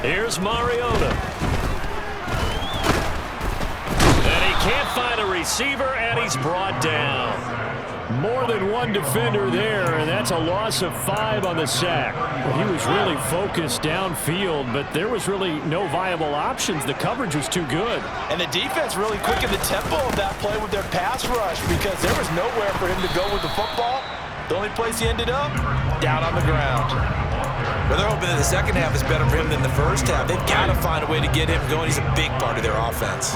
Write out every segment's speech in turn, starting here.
Here's Mariota. And he can't find a receiver, and he's brought down. More than one defender there, and that's a loss of 5 on the sack. Well, he was really focused downfield, but there was really no viable options. The coverage was too good. And the defense really quickened the tempo of that play with their pass rush because there was nowhere for him to go with the football. The only place he ended up, down on the ground. Well, they're hoping that the second half is better for him than the first half. They've got to find a way to get him going. He's a big part of their offense.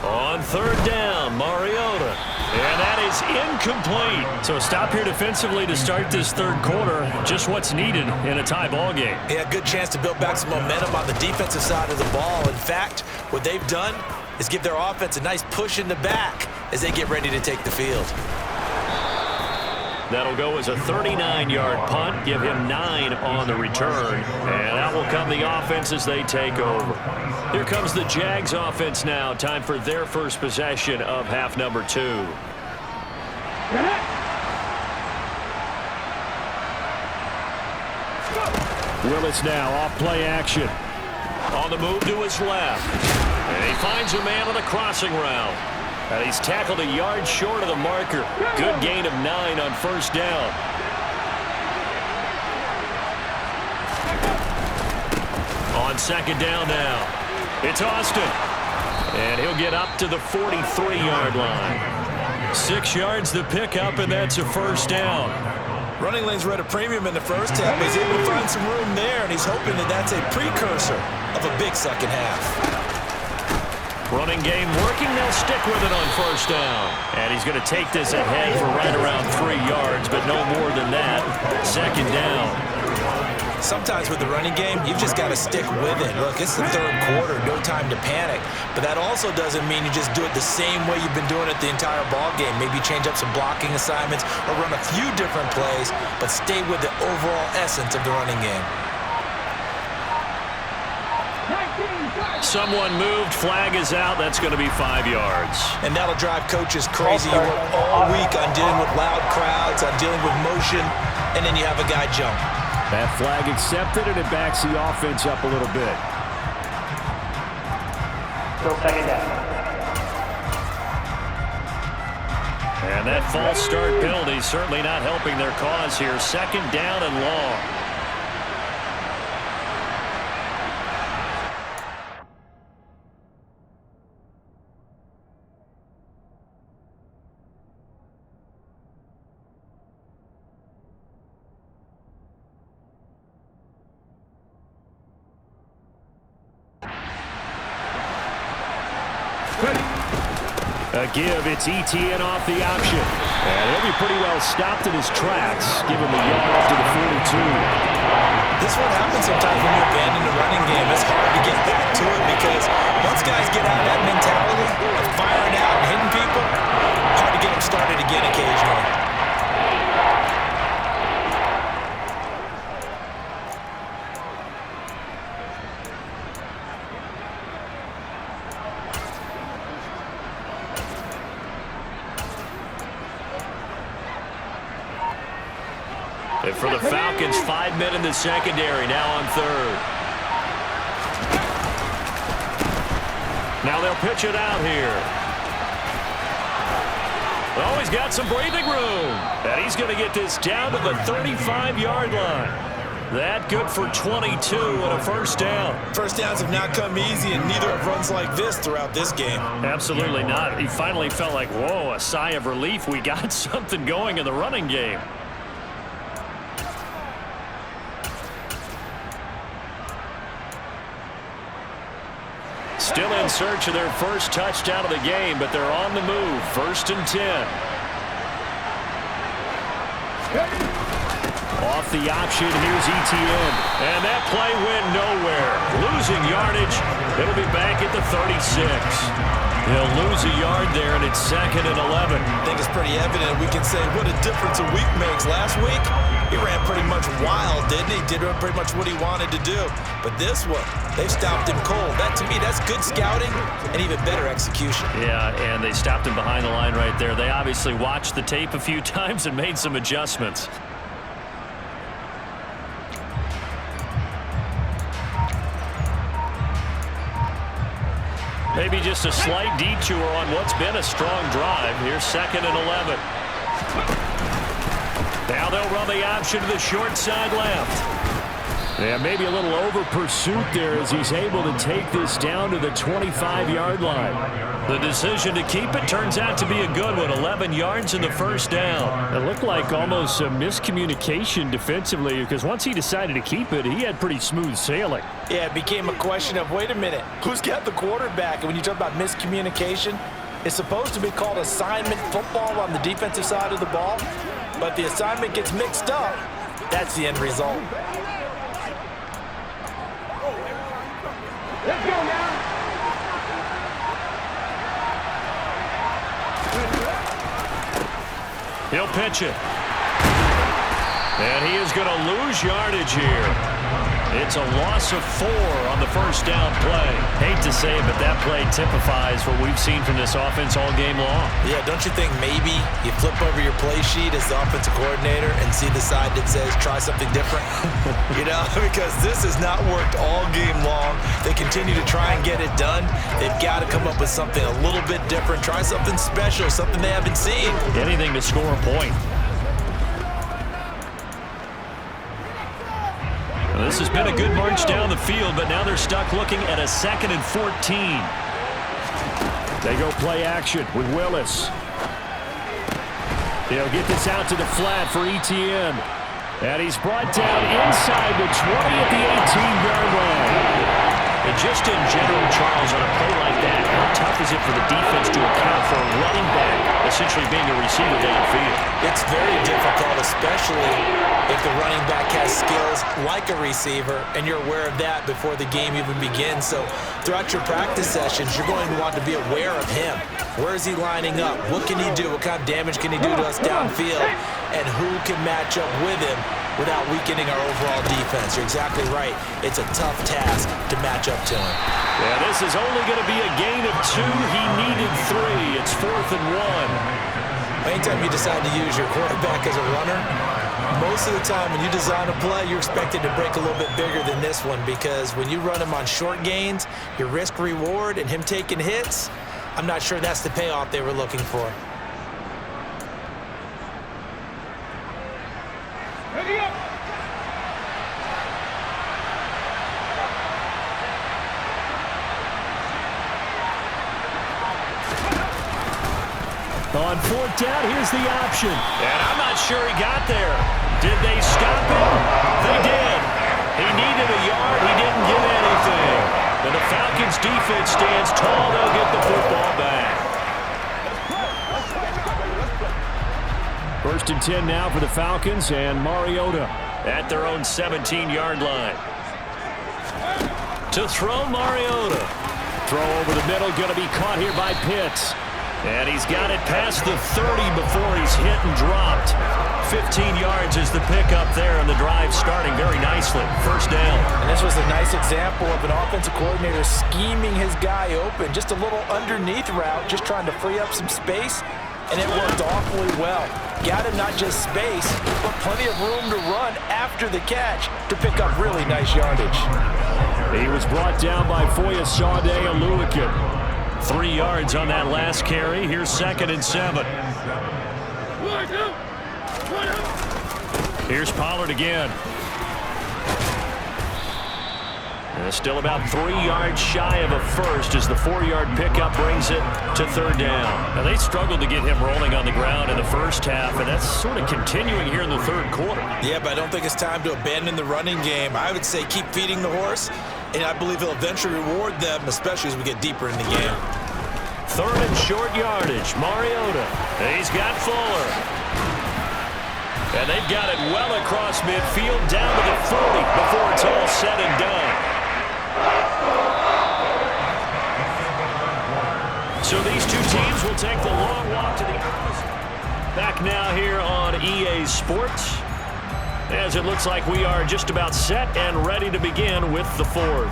On third down, Mariota. And that is incomplete. So stop here defensively to start this third quarter. Just what's needed in a tie ball game. Yeah, good chance to build back some momentum on the defensive side of the ball. In fact, what they've done is give their offense a nice push in the back as they get ready to take the field. That'll go as a 39-yard punt. Give him 9 on the return. And out will come the offense as they take over. Here comes the Jags offense now. Time for their first possession of half number 2. Willis now off play action. On the move to his left. And he finds a man on the crossing route. And he's tackled a yard short of the marker. Good gain of 9 on first down. On second down now. It's Austin. And he'll get up to the 43-yard line. 6 yards to pick up, and that's a first down. Running lanes were at a premium in the first half, but he's able to find some room there, and he's hoping that that's a precursor of a big second half. Running game working. They'll stick with it on first down. And he's going to take this ahead for right around 3 yards, but no more than that. Second down. Sometimes with the running game, you've just got to stick with it. Look, it's the third quarter, no time to panic. But that also doesn't mean you just do it the same way you've been doing it the entire ball game. Maybe change up some blocking assignments or run a few different plays, but stay with the overall essence of the running game. Someone moved. Flag is out. That's going to be 5 yards. And that'll drive coaches crazy. You work all week on dealing with loud crowds, on dealing with motion, and then you have a guy jump. That flag accepted, and it backs the offense up a little bit. Still second down. And that false start penalty certainly not helping their cause here. Second down and long. A give, it's ETN off the option. And he'll be pretty well stopped in his tracks. Give him a yard up to the 42. This is what happens sometimes when you abandon the running game. It's hard to get back to it because once guys get out of that mentality of firing out and hitting people, hard to get them started again occasionally. And for the Falcons, 5 men in the secondary, now on third. Now they'll pitch it out here. Oh, he's got some breathing room. And he's going to get this down to the 35-yard line. That good for 22 and a first down. First downs have not come easy, and neither have runs like this throughout this game. Absolutely not. He finally felt like, whoa, a sigh of relief. We got something going in the running game. Still in search of their first touchdown of the game, but they're on the move. First and 10. Off the option, here's ETN. And that play went nowhere. Losing yardage. It'll be back at the 36. He'll lose a yard there, and it's 2nd and 11. I think it's pretty evident. We can say what a difference a week makes. Last week, he ran pretty much wild, didn't he? Did pretty much what he wanted to do. But this one, they've stopped him cold. That, to me, that's good scouting and even better execution. Yeah, and they stopped him behind the line right there. They obviously watched the tape a few times and made some adjustments. Maybe just a slight detour on what's been a strong drive. Here's 2nd and 11. Now they'll run the option to the short side left. Yeah, maybe a little over pursuit there as he's able to take this down to the 25-yard line. The decision to keep it turns out to be a good one. 11 yards in the first down. It looked like almost a miscommunication defensively because once he decided to keep it, he had pretty smooth sailing. Yeah, it became a question of, wait a minute, who's got the quarterback? And when you talk about miscommunication, it's supposed to be called assignment football on the defensive side of the ball. But the assignment gets mixed up. That's the end result. Let's go now. He'll pitch it. And he is going to lose yardage here. It's a loss of 4 on the first down play. Hate to say it, but that play typifies what we've seen from this offense all game long. Yeah, don't you think maybe you flip over your play sheet as the offensive coordinator and see the side that says try something different? You know, because this has not worked all game long. They continue to try and get it done. They've got to come up with something a little bit different. Try something special, something they haven't seen. Anything to score a point. Well, this has been a good march down the field, but now they're stuck looking at a 2nd and 14. They go play action with Willis. They'll get this out to the flat for Etienne. And he's brought down inside the 20 at the 18-yard line. And just in general, Charles, on a play like that, how tough is it for the defense to account for a running back essentially being a receiver downfield? It's very difficult, especially if the running back has skills like a receiver, and you're aware of that before the game even begins. So throughout your practice sessions, you're going to want to be aware of him. Where is he lining up? What can he do? What kind of damage can he do to us downfield? And who can match up with him without weakening our overall defense? You're exactly right. It's a tough task to match up to him. Yeah, this is only going to be a gain of 2. He needed 3. It's 4th and 1. Anytime you decide to use your quarterback as a runner, most of the time when you design a play, you're expected to break a little bit bigger than this one, because when you run him on short gains, your risk-reward and him taking hits, I'm not sure that's the payoff they were looking for. Ready up. On 4th down, here's the option. And I'm not sure he got there. Did they stop him? They did. He needed a yard. He didn't get anything. And the Falcons' defense stands tall. They'll get the football back. 1st and 10 now for the Falcons, and Mariota at their own 17-yard line. To throw, Mariota. Throw over the middle, going to be caught here by Pitts. And he's got it past the 30 before he's hit and dropped. 15 yards is the pickup there, and the drive starting very nicely. 1st down. And this was a nice example of an offensive coordinator scheming his guy open. Just a little underneath route, just trying to free up some space, and it worked awfully well. Got him not just space, but plenty of room to run after the catch to pick up really nice yardage. He was brought down by Foyesade Oluwakin. 3 yards on that last carry. Here's 2nd and 7. Here's Pollard again. And still about 3 yards shy of a first as the 4-yard pickup brings it to 3rd down. Now, they struggled to get him rolling on the ground in the first half, and that's sort of continuing here in the 3rd quarter. Yeah, but I don't think it's time to abandon the running game. I would say keep feeding the horse, and I believe he'll eventually reward them, especially as we get deeper in the game. 3rd and short yardage. Mariota. He's got Fuller. And they've got it well across midfield down to the 40 before it's all said and done. So these two teams will take the long walk to the opposite. Back now here on EA Sports, as it looks like we are just about set and ready to begin with the fourth.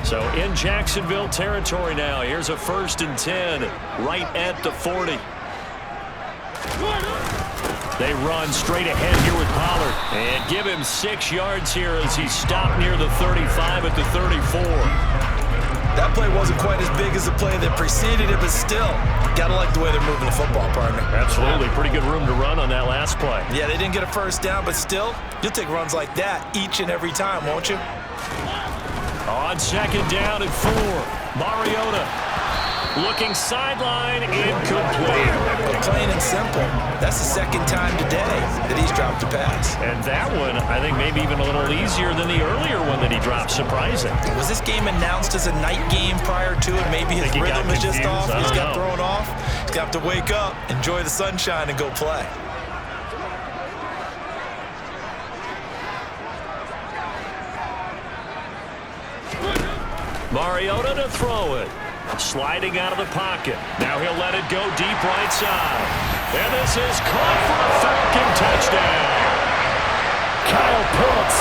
So in Jacksonville territory now. Here's a 1st and 10 right at the 40. They run straight ahead here with Pollard and give him 6 yards here as he stopped near the 35 at the 34. That play wasn't quite as big as the play that preceded it, but still, gotta like the way they're moving the football, partner. Absolutely. Pretty good room to run on that last play. Yeah, they didn't get a first down, but still, you'll take runs like that each and every time, won't you? On 2nd down and 4, Mariota looking sideline, incomplete. But plain and simple, that's the 2nd time today that he's dropped a pass. And that one, I think, maybe even a little easier than the earlier one that he dropped. Surprising. Was this game announced as a night game prior to it? Maybe his rhythm is just off. He's got thrown off. He's got to wake up, enjoy the sunshine, and go play. Mariota to throw it. Sliding out of the pocket. Now he'll let it go deep right side. And this is caught for a Falcon touchdown. Kyle Pitts,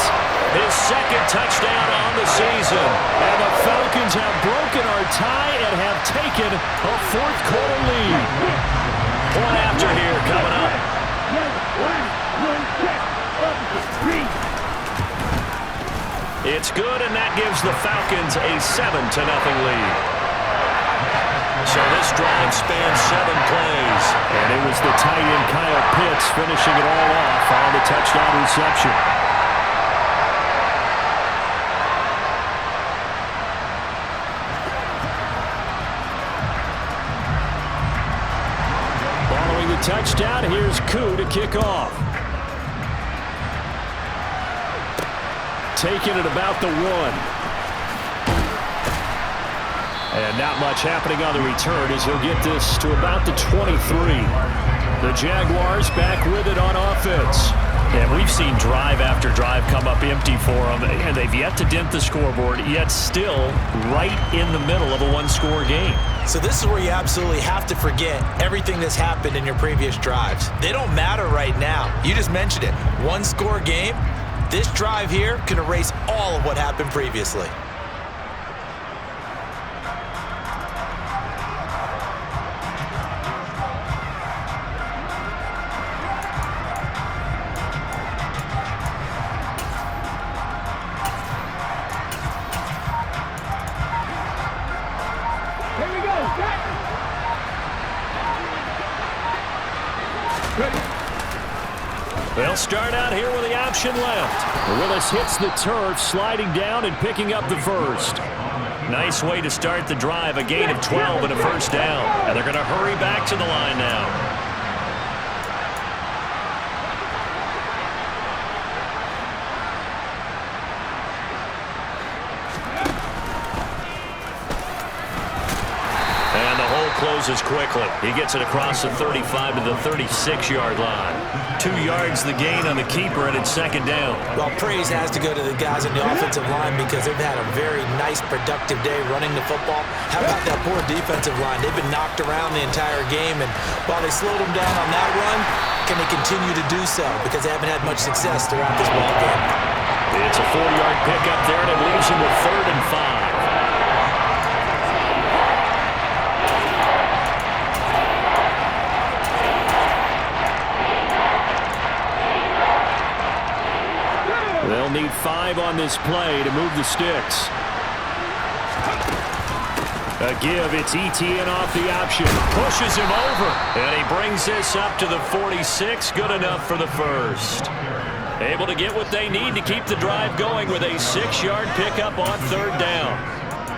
his 2nd touchdown on the season. And the Falcons have broken our tie and have taken a 4th quarter lead. Point after here coming up. It's good, and that gives the Falcons a 7-0 lead. So this drive spans 7 plays. And it was the tight end Kyle Pitts finishing it all off on the touchdown reception. Following the touchdown, here's Koo to kick off. Taking it about the 1. And not much happening on the return as he'll get this to about the 23. The Jaguars back with it on offense. And we've seen drive after drive come up empty for them, and they've yet to dent the scoreboard, yet still right in the middle of a 1-score game. So this is where you absolutely have to forget everything that's happened in your previous drives. They don't matter right now. You just mentioned it. 1-score game. This drive here can erase all of what happened previously. They'll start out here with the option left. Willis hits the turf, sliding down and picking up the 1st. Nice way to start the drive, a gain of 12 and a 1st down. And they're going to hurry back to the line now. Closes quickly. He gets it across the 35 to the 36-yard line. 2 yards the gain on the keeper, and it's 2nd down. Well, praise has to go to the guys on the offensive line because they've had a very nice, productive day running the football. How about that poor defensive line? They've been knocked around the entire game, and while they slowed them down on that run, can they continue to do so? Because they haven't had much success throughout this ball game. It's a 4-yard pickup there, and it leaves him with 3rd and 5. They'll need 5 on this play to move the sticks. A give, it's ETN off the option. Pushes him over. And he brings this up to the 46. Good enough for the 1st. Able to get what they need to keep the drive going with a 6-yard pickup on 3rd down.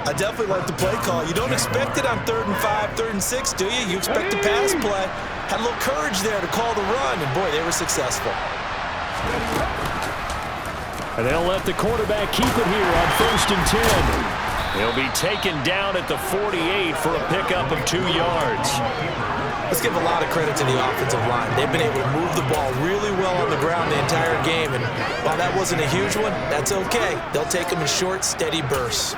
I definitely like the play call. You don't expect it on 3rd and 5, 3rd and 6, do you? You expect a pass play. Had a little courage there to call the run, and boy, they were successful. And they'll let the quarterback keep it here on 1st and 10. He'll be taken down at the 48 for a pickup of 2 yards. Let's give a lot of credit to the offensive line. They've been able to move the ball really well on the ground the entire game, and while that wasn't a huge one, that's okay. They'll take them in short, steady bursts.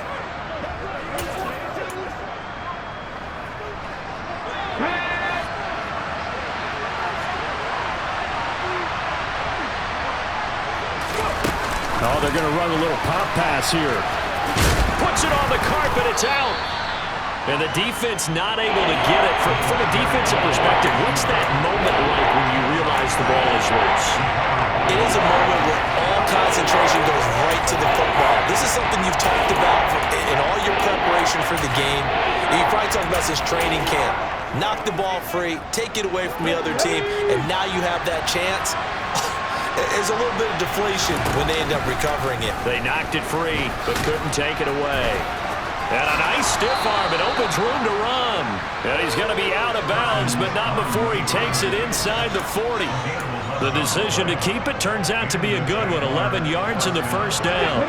they're going to run a little pop pass here. Puts it on the carpet. It's out. And the defense not able to get it. From a defensive perspective, what's that moment like when you realize the ball is loose? It is a moment where all concentration goes right to the football. This is something you've talked about in all your preparation for the game. You probably talked about this training camp. Knock the ball free, take it away from the other team, and now you have that chance. There's a little bit of deflation when they end up recovering it. They knocked it free, but couldn't take it away. And a nice stiff arm. It opens room to run. And he's going to be out of bounds, but not before he takes it inside the 40. The decision to keep it turns out to be a good one. 11 yards in the first down.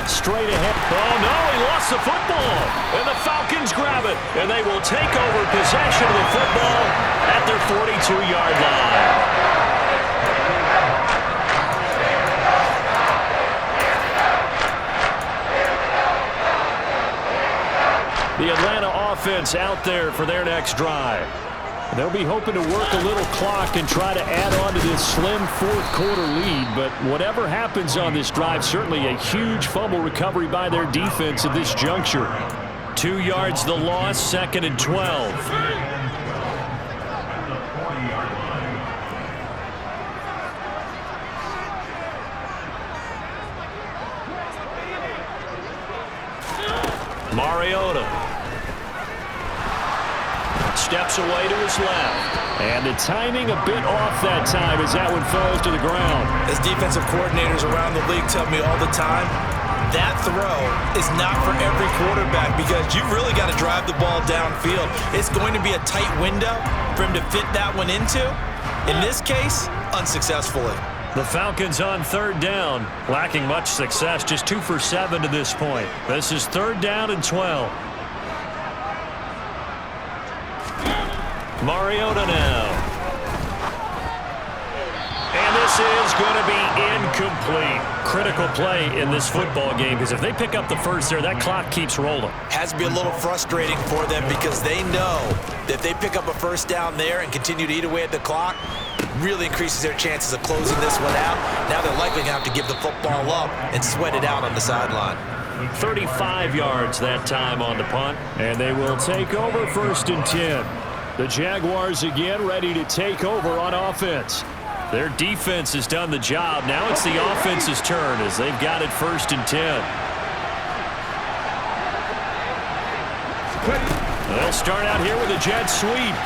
Straight ahead. Oh, no, he lost the football. And the Falcons grab it. And they will take over possession of the football at their 42-yard line. The Atlanta offense out there for their next drive. They'll be hoping to work a little clock and try to add on to this slim fourth-quarter lead. But whatever happens on this drive, certainly a huge fumble recovery by their defense at this juncture. 2 yards the loss, 2nd and 12. Mariota steps away to his left. And the timing a bit off that time as that one falls to the ground. As defensive coordinators around the league tell me all the time, that throw is not for every quarterback because you've really got to drive the ball downfield. It's going to be a tight window for him to fit that one into. In this case, unsuccessfully. The Falcons on 3rd down, lacking much success, just 2 for 7 to this point. This is 3rd down and 12. Mariota now. And this is going to be incomplete. Critical play in this football game because if they pick up the first there, that clock keeps rolling. Has to be a little frustrating for them because they know that if they pick up a first down there and continue to eat away at the clock, really increases their chances of closing this one out. Now they're likely going to have to give the football up and sweat it out on the sideline. 35 yards that time on the punt, and they will take over 1st and 10. The Jaguars again ready to take over on offense. Their defense has done the job. Now it's the offense's turn as they've got it 1st and 10. They'll start out here with a jet sweep.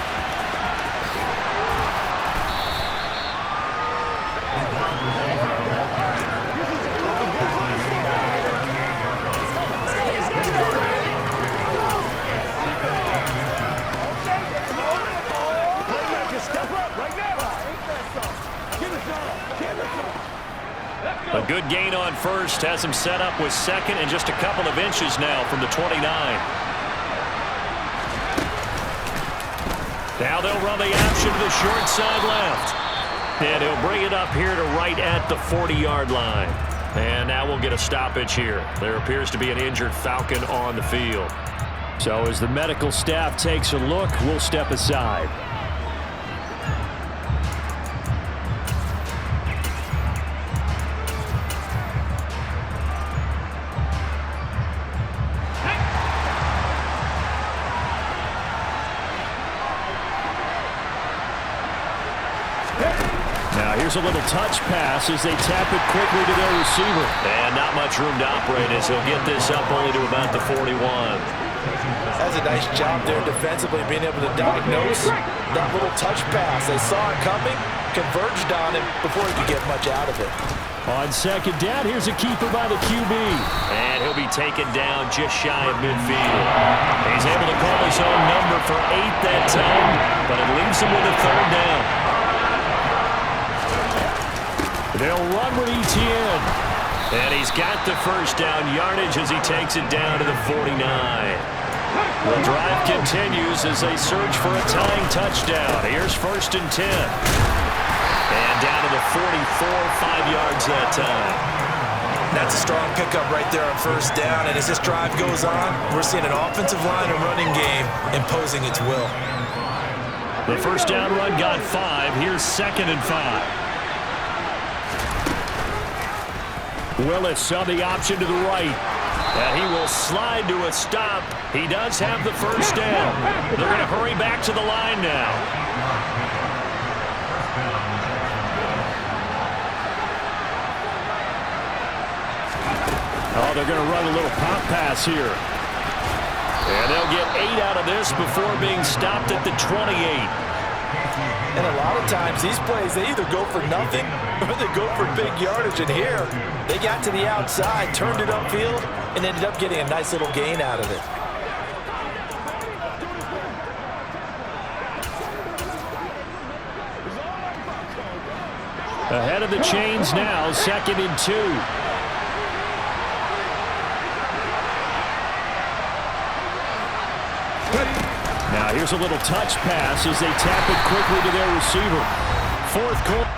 A good gain on 1st, has him set up with 2nd and just a couple of inches now from the 29. Now they'll run the option to the short side left. And he'll bring it up here to right at the 40-yard line. And now we'll get a stoppage here. There appears to be an injured Falcon on the field. So as the medical staff takes a look, we'll step aside. Here's a little touch pass as they tap it quickly to their receiver. And not much room to operate as he'll get this up only to about the 41. That's a nice job there defensively, being able to diagnose that little touch pass. They saw it coming, converged on him before he could get much out of it. On 2nd down, here's a keeper by the QB. And he'll be taken down just shy of midfield. He's able to call his own number for 8 that time, but it leaves him with a 3rd down. They'll run with Etienne. And he's got the 1st down yardage as he takes it down to the 49. The drive continues as they search for a tying touchdown. Here's 1st and 10. And down to the 44, 5 yards that time. That's a strong pickup right there on 1st down. And as this drive goes on, we're seeing an offensive line and running game imposing its will. The first down run got 5. Here's 2nd and 5. Willis on the option to the right. And he will slide to a stop. He does have the first down. They're going to hurry back to the line now. Oh, they're going to run a little pop pass here. And they'll get 8 out of this before being stopped at the 28. And a lot of times, these plays, they either go for nothing or they go for big yardage. And here, they got to the outside, turned it upfield, and ended up getting a nice little gain out of it. Ahead of the chains now, 2nd and 2. Now here's a little touch pass as they tap it quickly to their receiver. 4th quarter.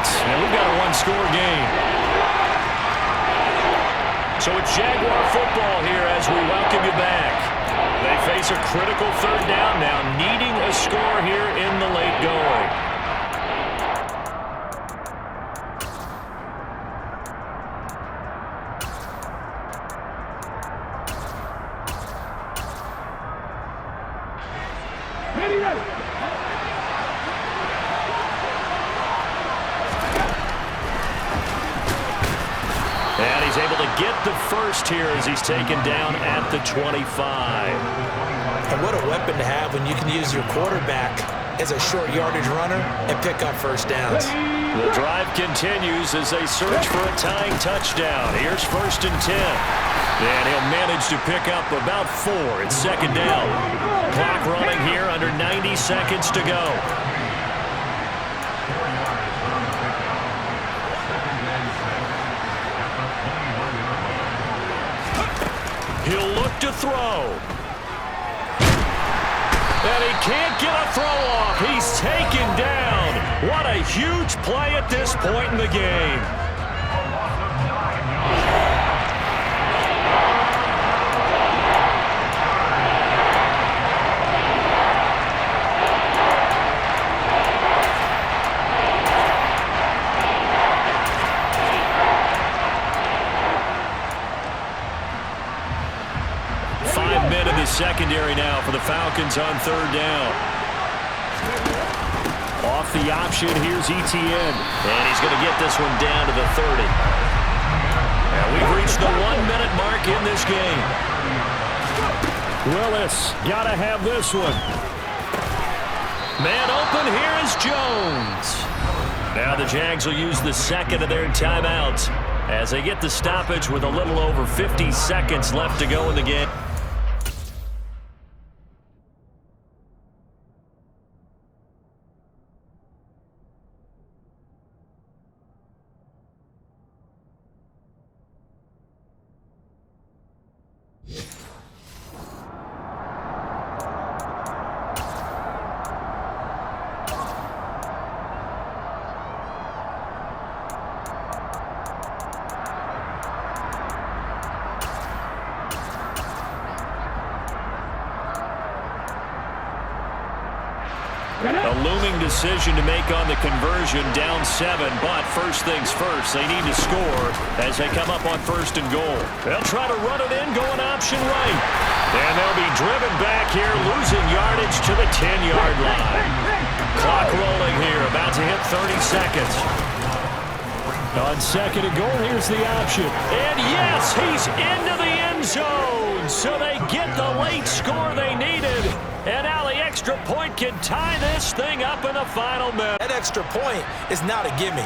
minutes, and we've got a one-score game. So it's Jaguar football here as we welcome you back. They face a critical third down now, needing a score here in the late going. And he's able to get the first here as he's taken down at the 25. And what a weapon to have when you can use your quarterback as a short yardage runner and pick up first downs. The drive continues as they search for a tying touchdown. Here's 1st and 10. And he'll manage to pick up about 4. It's 2nd down. Clock running here under 90 seconds to go. He'll look to throw. And he can't get a throw off. He's taken down. What a huge play at this point in the game. Secondary now for the Falcons on 3rd down. Off the option, here's Etienne. And he's going to get this one down to the 30. And we've reached the 1-minute mark in this game. Willis, got to have this one. Man open, here is Jones. Now the Jags will use the second of their timeouts as they get the stoppage with a little over 50 seconds left to go in the game. A looming decision to make on the conversion, down 7, but first things first, they need to score as they come up on 1st and goal. They'll try to run it in, going option right. And they'll be driven back here, losing yardage to the 10-yard line. Clock rolling here, about to hit 30 seconds. On 2nd and goal, here's the option. And yes, he's into the end zone. So they get the late score they needed. And now the extra point can tie this thing up in the final minute. That extra point is not a gimme.